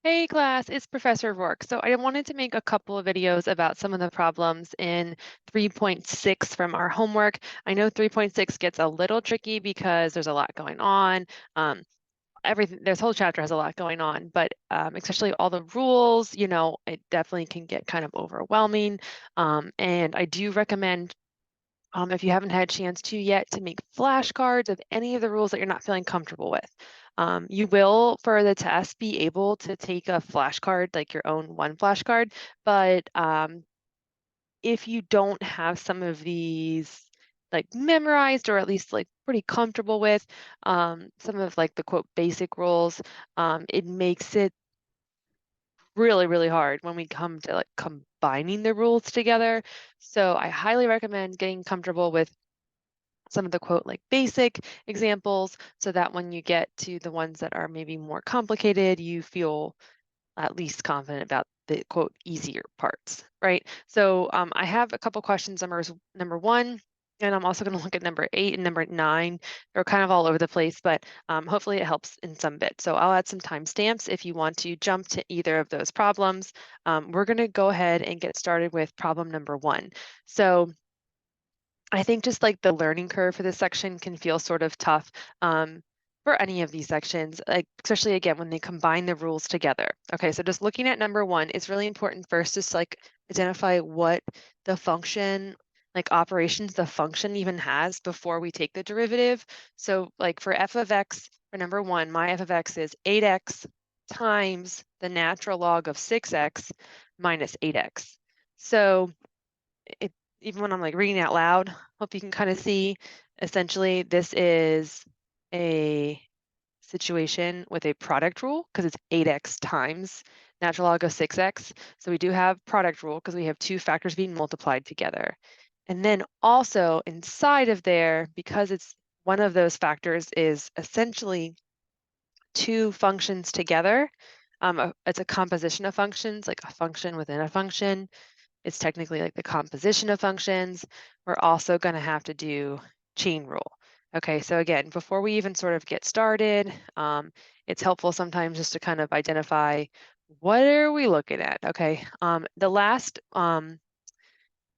Hey class, it's Professor Rourke. So I wanted to make a couple of videos about some of the problems in 3.6 from our homework. I know 3.6 gets a little tricky because there's a lot going on. Um, this whole chapter has a lot going on, but especially all the rules, it definitely can get kind of overwhelming. And I do recommend if you haven't had a chance to yet, to make flashcards of any of the rules that you're not feeling comfortable with. You will, for the test, be able to take a flashcard, like your own one flashcard, but if you don't have some of these like memorized or at least like pretty comfortable with some of like the quote basic rules, it makes it really, really hard when we come to like combining the rules together. So I highly recommend getting comfortable with some of the quote like basic examples so that when you get to the ones that are maybe more complicated, you feel at least confident about the quote easier parts, right? So I have a couple questions, number 1, and I'm also going to look at number 8 and number 9. They're kind of all over the place, but hopefully it helps in some bit. So I'll add some timestamps if you want to jump to either of those problems. We're going to go ahead and get started with problem number 1. So I think just like the learning curve for this section can feel sort of tough for any of these sections, like especially again when they combine the rules together. Okay, so just looking at number 1, it's really important first just like identify what the function, like operations the function even has before we take the derivative. So like for f of x, for number 1, my f of x is 8x times the natural log of 6x minus 8x. So it, even when I'm like reading out loud, hope you can kind of see, essentially this is a situation with a product rule because it's 8x times natural log of 6x. So we do have product rule because we have two factors being multiplied together. And then also inside of there, because it's one of those factors is essentially two functions together. It's a composition of functions, like a function within a function. It's technically like the composition of functions. We're also going to have to do chain rule. Okay, so again, before we even sort of get started, it's helpful sometimes just to kind of identify what are we looking at. Okay, the last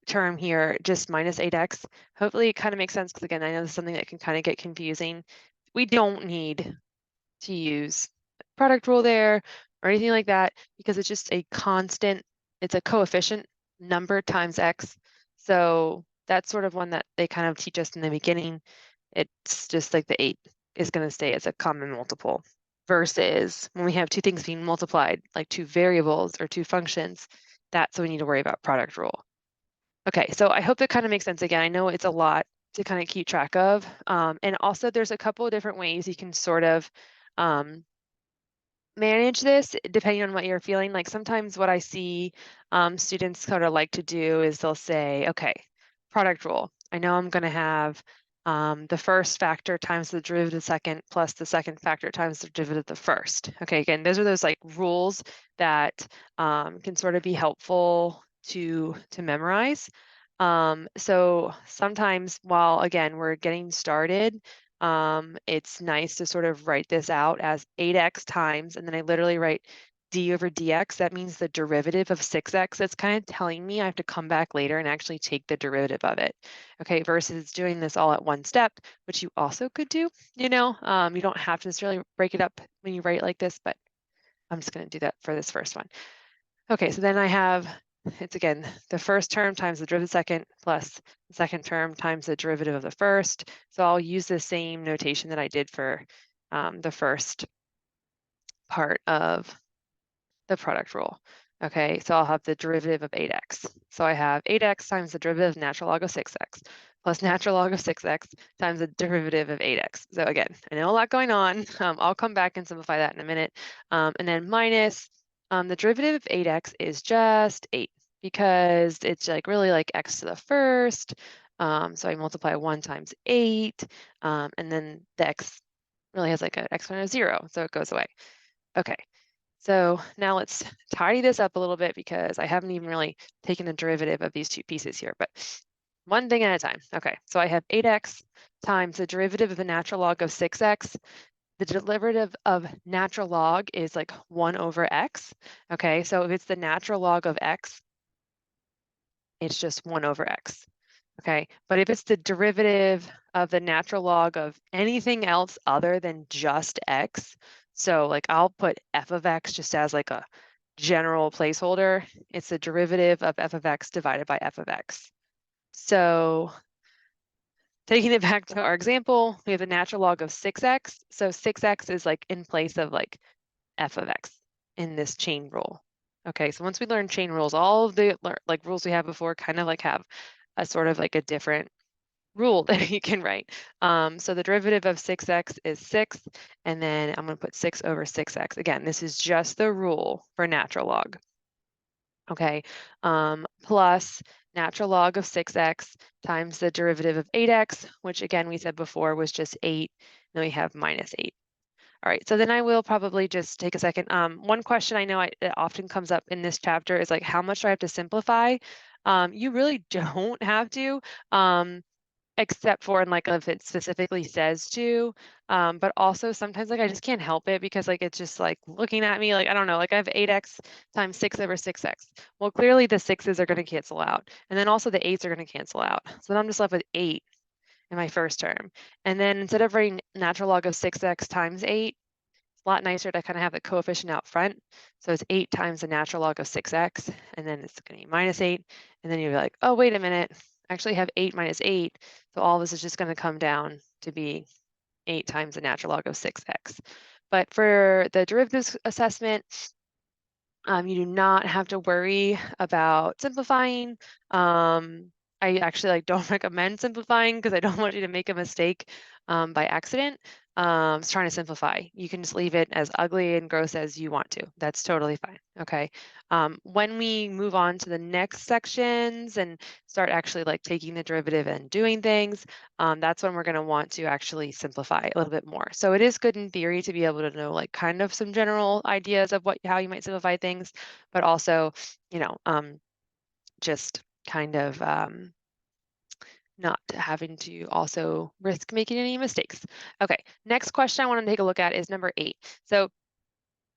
term here, just minus 8x, hopefully it kind of makes sense because again, I know this is something that can kind of get confusing. We don't need to use product rule there or anything like that because it's just a constant, it's a coefficient number times x. So that's sort of one that they kind of teach us in the beginning. It's just like the 8 is going to stay as a common multiple versus when we have two things being multiplied, like two variables or two functions, that's when we need to worry about product rule. Okay, so I hope that kind of makes sense again. I know it's a lot to kind of keep track of. And also there's a couple of different ways you can sort of manage this depending on what you're feeling. Like sometimes what I see students sort of like to do is they'll say, okay, product rule. I know I'm going to have the first factor times the derivative of the second plus the second factor times the derivative of the first. Okay, again, those are those like rules that can sort of be helpful to memorize. So sometimes while again we're getting started, it's nice to sort of write this out as 8x times, and then I literally write d over dx. That means the derivative of 6x. That's kind of telling me I have to come back later and actually take the derivative of it. Okay, versus doing this all at one step, which you also could do, you don't have to necessarily break it up when you write like this, but I'm just going to do that for this first one. Okay, so then I have, it's again, the first term times the derivative of the second plus the second term times the derivative of the first. So I'll use the same notation that I did for the first part of the product rule. Okay, so I'll have the derivative of 8x. So I have 8x times the derivative of natural log of 6x plus natural log of 6x times the derivative of 8x. So again, I know a lot going on. I'll come back and simplify that in a minute. And then minus the derivative of 8x is just 8 because it's like really like x to the first. So I multiply 1 times 8, and then the x really has like an exponent of 0, so it goes away. Okay, so now let's tidy this up a little bit because I haven't even really taken the derivative of these two pieces here, but one thing at a time. Okay, so I have 8x times the derivative of the natural log of 6x. the derivative of natural log is like 1 over x. Okay, so if it's the natural log of x, it's just 1 over x. Okay, but if it's the derivative of the natural log of anything else other than just x, so like I'll put f of x just as like a general placeholder, it's the derivative of f of x divided by f of x. So taking it back to our example, we have the natural log of 6x. So 6x is like in place of like f of x in this chain rule. Okay, so once we learn chain rules, all of the like rules we have before kind of like have a sort of like a different rule that you can write. So the derivative of 6x is 6, and then I'm going to put 6 over 6x. Again, this is just the rule for natural log. Okay, plus natural log of 6x times the derivative of 8x, which again we said before was just 8. Then we have minus 8. All right, so then I will probably just take a second. One question I know that often comes up in this chapter is like, how much do I have to simplify? You really don't have to. Except for in like if it specifically says to, but also sometimes like I just can't help it because like it's just like looking at me like I don't know, like I have 8x times 6 over 6x. Well, clearly the 6's are going to cancel out, and then also the 8's are going to cancel out. So then I'm just left with 8 in my first term, and then instead of writing natural log of 6x times 8, it's a lot nicer to kind of have the coefficient out front. So it's 8 times the natural log of 6x, and then it's going to be minus 8, and then you're like, oh wait a minute, I actually have 8 minus 8. So all this is just going to come down to be 8 times the natural log of 6x. But for the derivatives assessment, you do not have to worry about simplifying. I actually like don't recommend simplifying because I don't want you to make a mistake by accident. It's trying to simplify. You can just leave it as ugly and gross as you want to. That's totally fine. Okay. When we move on to the next sections and start actually like taking the derivative and doing things, that's when we're going to want to actually simplify a little bit more. So it is good in theory to be able to know like kind of some general ideas of how you might simplify things, but also, you know, just kind of not having to also risk making any mistakes. Okay, next question I want to take a look at is number 8. So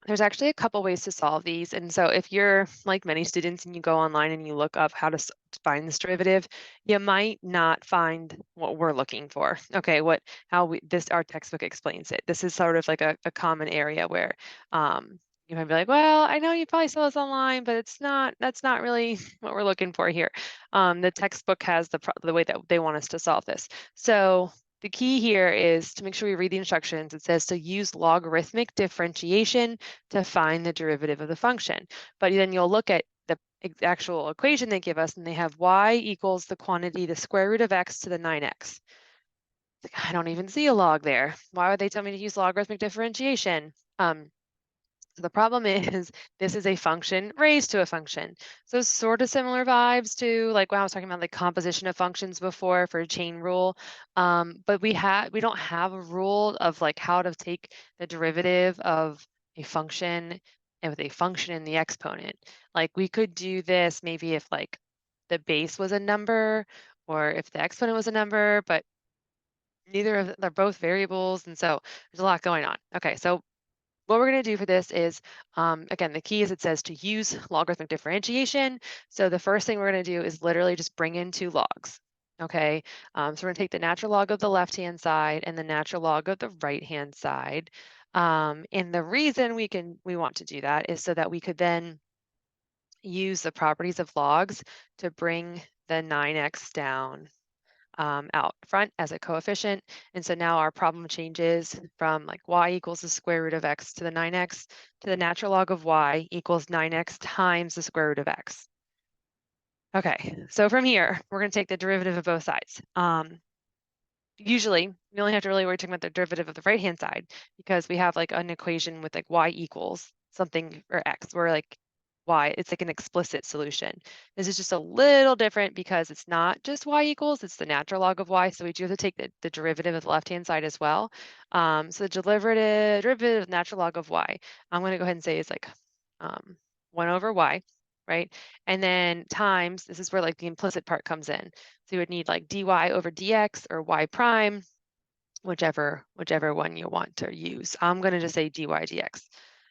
there's actually a couple ways to solve these. And so if you're like many students and you go online and you look up how to find this derivative, you might not find what we're looking for. Okay, our textbook explains it. This is sort of like a common area where you might be like, well, I know you probably saw this online, but that's not really what we're looking for here. The textbook has the way that they want us to solve this. So the key here is to make sure we read the instructions. It says to use logarithmic differentiation to find the derivative of the function. But then you'll look at the actual equation they give us, and they have y equals the quantity, the square root of x to the 9x. I don't even see a log there. Why would they tell me to use logarithmic differentiation? So the problem is this is a function raised to a function. So sort of similar vibes to like when I was talking about the composition of functions before for a chain rule. But we don't have a rule of like how to take the derivative of a function and with a function in the exponent. Like we could do this maybe if like the base was a number or if the exponent was a number, but they're both variables. And so there's a lot going on. Okay, so what we're going to do for this is, again, the key is it says to use logarithmic differentiation. So the first thing we're going to do is literally just bring in 2 logs. Okay, so we're going to take the natural log of the left-hand side and the natural log of the right-hand side. And the reason we want to do that is so that we could then use the properties of logs to bring the 9x down out front as a coefficient. And so now our problem changes from like y equals the square root of x to the 9x to the natural log of y equals 9x times the square root of x. Okay, so from here, we're going to take the derivative of both sides. Usually, we only have to really worry talking about the derivative of the right-hand side because we have like an equation with like y equals something or x, where like y, it's like an explicit solution. This is just a little different because it's not just y equals, it's the natural log of y. So we do have to take the derivative of the left-hand side as well. So the derivative of natural log of y, I'm going to go ahead and say is like 1 over y, right? And then times, this is where like the implicit part comes in. So you would need like dy over dx or y prime whichever one you want to use. I'm going to just say dy dx.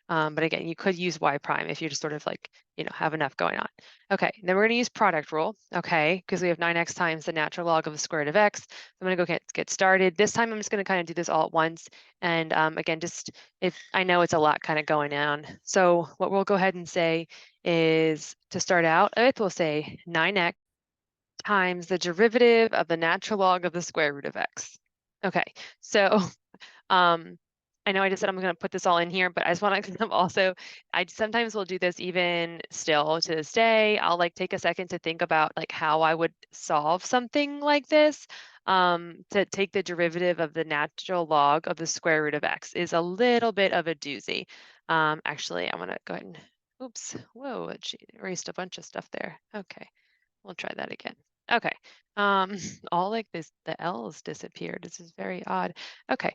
But again, you could use y prime if you just sort of like, have enough going on. Okay, then we're going to use product rule, okay, because we have 9x times the natural log of the square root of x. I'm going to go get started. This time I'm just going to kind of do this all at once. And again, just if I know it's a lot kind of going on. So what we'll go ahead and say is to start out with, we'll say 9x times the derivative of the natural log of the square root of x. Okay, so I know I just said I'm going to put this all in here, but I just want to also, I sometimes will do this even still to this day. I'll like take a second to think about like how I would solve something like this. To take the derivative of the natural log of the square root of x is a little bit of a doozy. Actually, I'm going to go ahead and, oops, whoa, it erased a bunch of stuff there. Okay, we'll try that again. Okay, all like this, the L's disappeared. This is very odd. Okay,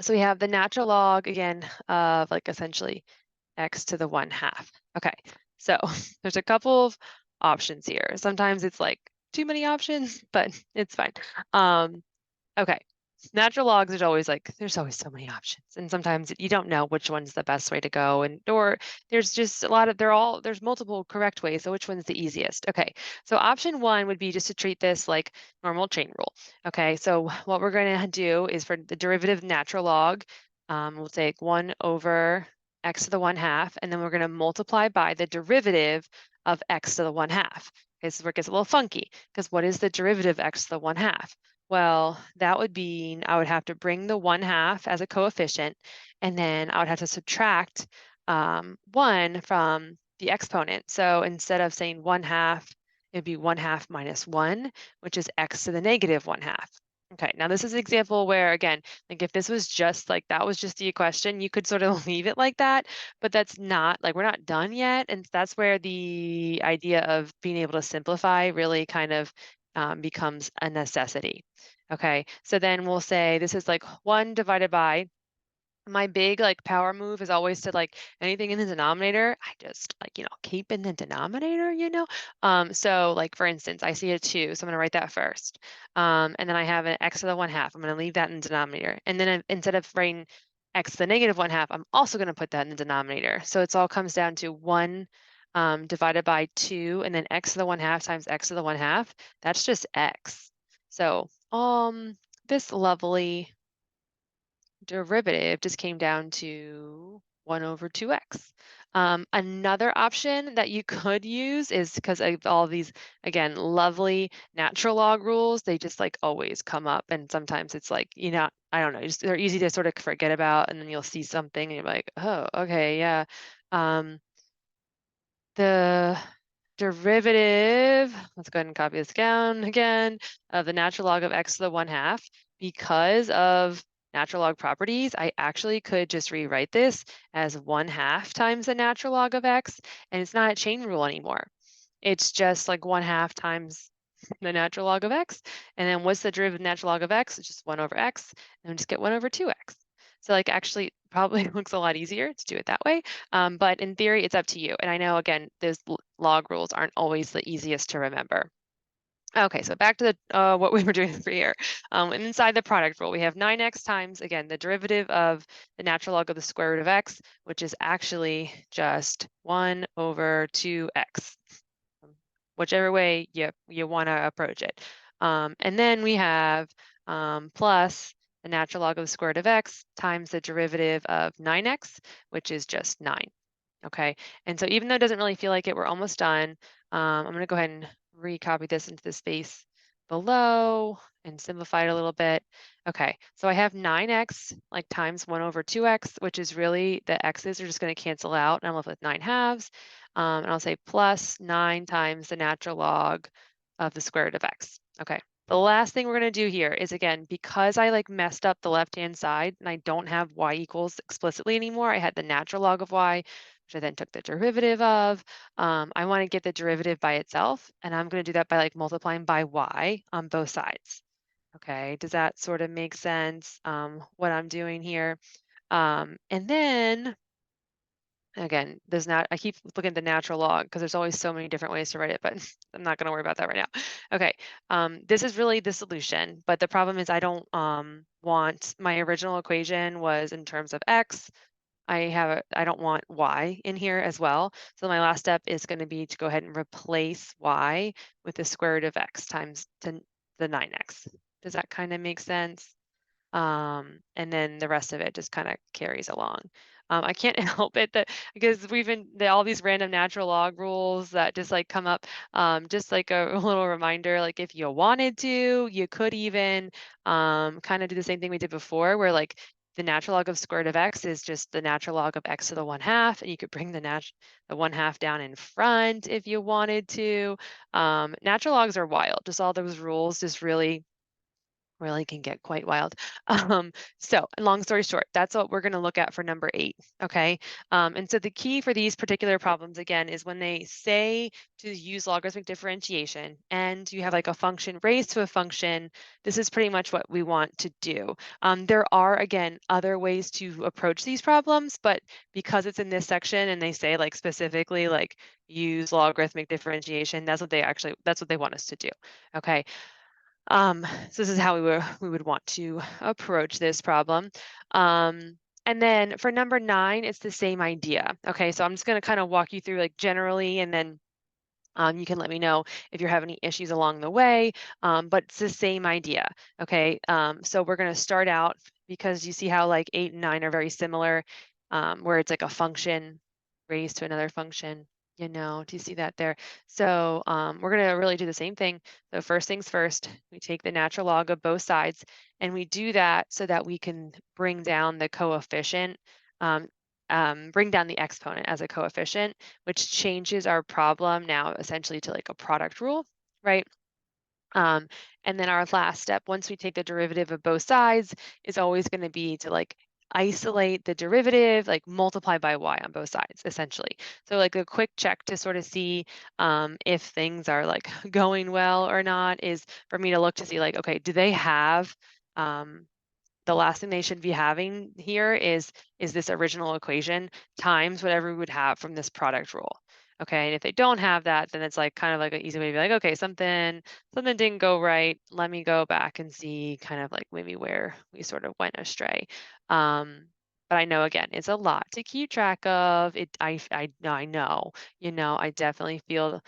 so we have the natural log again of like essentially x to the 1/2. Okay, so there's a couple of options here. Sometimes it's like too many options, but it's fine. Okay, natural logs, there's always so many options, and sometimes you don't know which one's the best way to go, and or there's just a lot of there's multiple correct ways, so which one's the easiest? Okay, so option one would be just to treat this like normal chain rule. Okay, so what we're going to do is for the derivative natural log, we'll take 1 over x to the 1/2, and then we're going to multiply by the derivative of x to the 1/2. Okay, this is where it gets a little funky, because what is the derivative of x to the 1/2? Well, that would be, I would have to bring the 1/2 as a coefficient, and then I would have to subtract 1 from the exponent. So instead of saying 1/2, it'd be 1/2 minus 1, which is x to the negative 1/2. Okay, now this is an example where, again, like if this was just like, that was just the question, you could sort of leave it like that, but that's not, like we're not done yet. And that's where the idea of being able to simplify really kind of becomes a necessity. Okay, so then we'll say this is like 1 divided by, my big like power move is always to like anything in the denominator, I just like, keep in the denominator. So like for instance, I see a 2, so I'm gonna write that first. And then I have an x to the 1/2. I'm gonna leave that in the denominator. And then instead of writing x to the negative 1/2, I'm also gonna put that in the denominator. So it's all comes down to 1 divided by 2, and then x to the 1/2 times x to the 1/2. That's just x. So this lovely derivative just came down to 1 over 2x. Another option that you could use is, because of all these, again, lovely natural log rules, they just like always come up. And sometimes it's like, I don't know, they're easy to sort of forget about. And then you'll see something and you're like, oh, okay, yeah. The derivative, let's go ahead and copy this down again, of the natural log of x to the 1/2. Because of natural log properties, I actually could just rewrite this as 1/2 times the natural log of x, and it's not a chain rule anymore. It's just like 1/2 times the natural log of x. And then what's the derivative of natural log of x? It's just 1 over x, and we just get 1 over 2x. So like actually probably looks a lot easier to do it that way. But in theory, it's up to you. And I know, again, those log rules aren't always the easiest to remember. Okay, so back to the what we were doing for here. And inside the product rule, we have 9x times, again, the derivative of the natural log of the square root of x, which is actually just 1 over 2x, whichever way you want to approach it. And then we have plus the natural log of the square root of x times the derivative of 9x, which is just 9. Okay, and so even though it doesn't really feel like it, we're almost done. I'm going to go ahead and recopy this into the space below and simplify it a little bit. Okay, so I have 9x like times 1 over 2x, which is really the x's are just going to cancel out, and I'm left with 9/2. And I'll say plus 9 times the natural log of the square root of x. Okay, the last thing we're going to do here is, again, because I like messed up the left-hand side and I don't have y equals explicitly anymore, I had the natural log of y, which I then took the derivative of. I want to get the derivative by itself, and I'm going to do that by like multiplying by y on both sides. Okay, does that sort of make sense, what I'm doing here? And then Again, I keep looking at the natural log because there's always so many different ways to write it, but I'm not going to worry about that right now. Okay, this is really the solution, but the problem is I don't want, my original equation was in terms of x. I don't want y in here as well. So my last step is going to be to go ahead and replace y with the square root of x times the 9x. Does that kind of make sense? And then the rest of it just kind of carries along. I can't help it that because we've been all these random natural log rules that just like come up. Just like a little reminder, like if you wanted to, you could even kind of do the same thing we did before, where like the natural log of square root of x is just the natural log of x to the 1/2, and you could bring the 1/2 down in front if you wanted to. Natural logs are wild. Just all those rules just really can get quite wild. So long story short, that's what we're going to look at for number 8. Okay. And so the key for these particular problems, again, is when they say to use logarithmic differentiation and you have like a function raised to a function, this is pretty much what we want to do. There are, again, other ways to approach these problems, but because it's in this section and they say like specifically like use logarithmic differentiation, that's what they want us to do. Okay. So this is how we would want to approach this problem. And then for number 9, it's the same idea. Okay, so I'm just going to kind of walk you through like generally, and then you can let me know if you're having any issues along the way, but it's the same idea. Okay, so we're going to start out because you see how like 8 and 9 are very similar, where it's like a function raised to another function. Do you see that there? So we're going to really do the same thing. So first things first, we take the natural log of both sides, and we do that so that we can bring down the coefficient, bring down the exponent as a coefficient, which changes our problem now essentially to like a product rule, right? And then our last step, once we take the derivative of both sides, is always going to be to like isolate the derivative, like multiply by y on both sides, essentially. So like a quick check to sort of see if things are like going well or not is for me to look to see like, okay, do they have the last thing they should be having here is this original equation times whatever we would have from this product rule. Okay, and if they don't have that, then it's like kind of like an easy way to be like, okay, something didn't go right. Let me go back and see kind of like maybe where we sort of went astray. But I know again, it's a lot to keep track of. I know, I definitely feel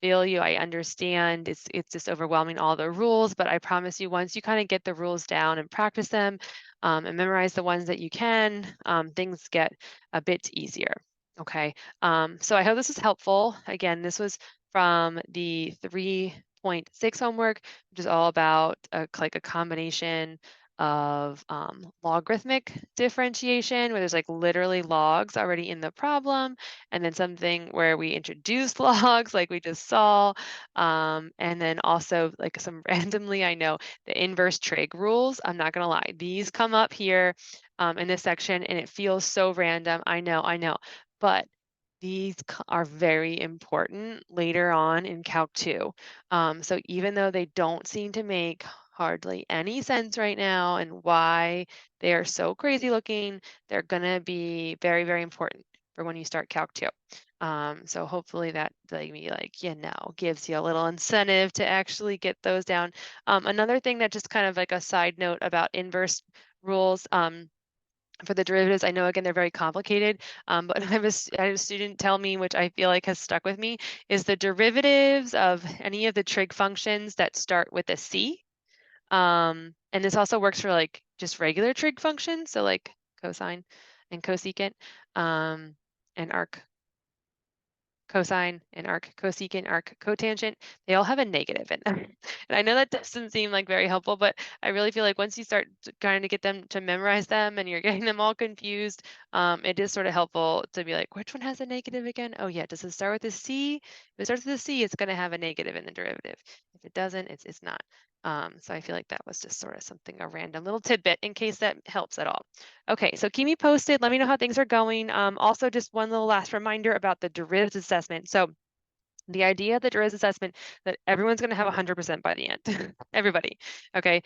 you. I understand it's just overwhelming all the rules, but I promise you, once you kind of get the rules down and practice them and memorize the ones that you can, things get a bit easier. Okay, so I hope this is helpful. Again, this was from the 3.6 homework, which is all about like a combination of logarithmic differentiation, where there's like literally logs already in the problem, and then something where we introduce logs like we just saw, and then also like some randomly, I know, the inverse trig rules. I'm not gonna lie, these come up here in this section and it feels so random. I know, but these are very important later on in Calc 2. So even though they don't seem to make hardly any sense right now and why they are so crazy looking, they're gonna be very, very important for when you start Calc 2. So hopefully that gives you a little incentive to actually get those down. Another thing that just kind of like a side note about inverse rules, for the derivatives, I know again they're very complicated, but I had a student tell me, which I feel like has stuck with me, is the derivatives of any of the trig functions that start with a c. And this also works for like just regular trig functions, so like cosine and cosecant, and arc cosine and arc cosecant, arc cotangent, they all have a negative in them. And I know that doesn't seem like very helpful, but I really feel like once you start trying to get them to memorize them and you're getting them all confused, it is sort of helpful to be like, which one has a negative again? Oh yeah, does it start with a C? If it starts with a C, it's going to have a negative in the derivative. If it doesn't, it's not. So I feel like that was just sort of something, a random little tidbit in case that helps at all. Okay, so keep me posted. Let me know how things are going. Also, just one little last reminder about the derivatives assessment. So the idea of the derivatives assessment that everyone's going to have 100% by the end. Everybody. Okay.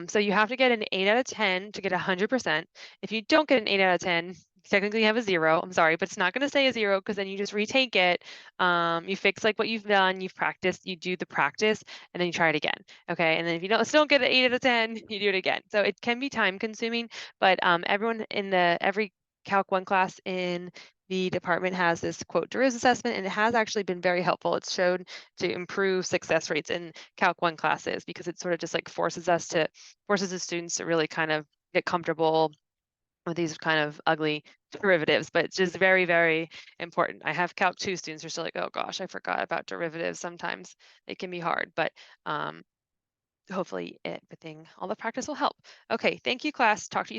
So you have to get an 8 out of 10 to get 100%. If you don't get an 8 out of 10, technically have a 0. I'm sorry, but it's not going to say a 0 because then you just retake it. You fix like what you've done, you've practiced, you do the practice, and then you try it again. Okay. And then if you don't still get an 8 out of 10, you do it again. So it can be time consuming, but everyone in every Calc 1 class in the department has this quote derivatives assessment, and it has actually been very helpful. It's shown to improve success rates in Calc 1 classes because it sort of just like forces the students to really kind of get comfortable with these kind of ugly derivatives, but it's just very, very important. I have Calc 2 students who are still like, oh gosh, I forgot about derivatives. Sometimes it can be hard, but hopefully everything, all the practice will help. Okay, thank you, class. Talk to you soon.